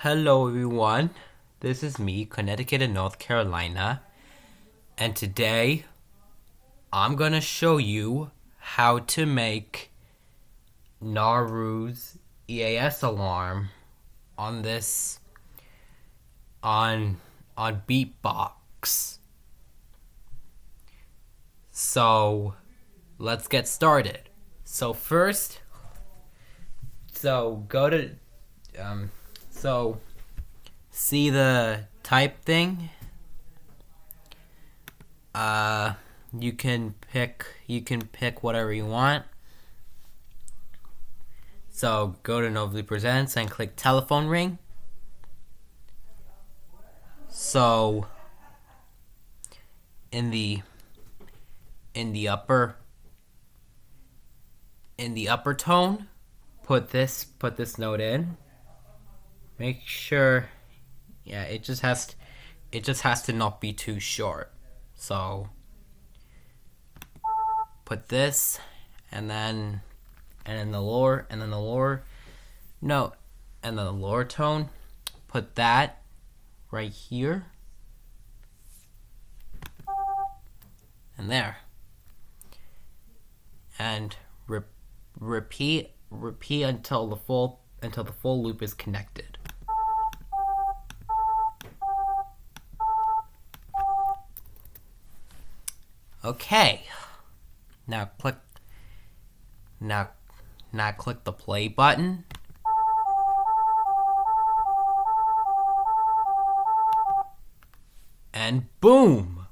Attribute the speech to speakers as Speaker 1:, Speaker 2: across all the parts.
Speaker 1: Hello, everyone. This is me, Connecticut and North Carolina, and today I'm gonna show you how to make Nauru's EAS alarm on this on Beatbox. So let's get started. So first, so go to so see the type thing. You can pick whatever you want. So go to Novely Presents and click telephone ring. So in the upper tone, put this note in. Make sure, yeah, it just has to not be too short. So put this, and then the lower note, and then the lower tone, put that right here and there, and repeat until the full loop is connected. Okay. Now click the play button. And boom!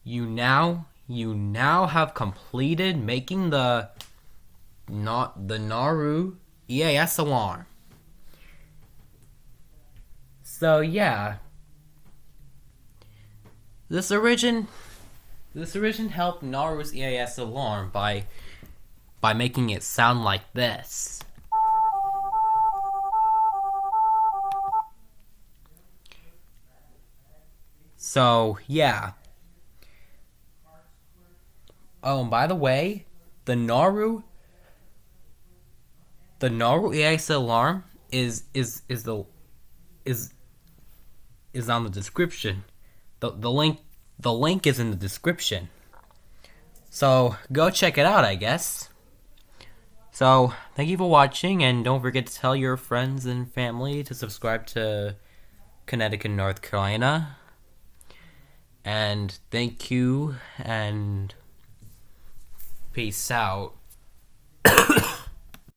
Speaker 1: You now have completed making the Nauru EAS alarm. So yeah. This origin helped Nauru's EAS alarm by making it sound like this. So yeah. Oh, and by the way, the Nauru EAS alarm is on the description. The link is in the description. So go check it out, I guess. So thank you for watching, and don't forget to tell your friends and family to subscribe to Connecticut, North Carolina. And thank you, and peace out.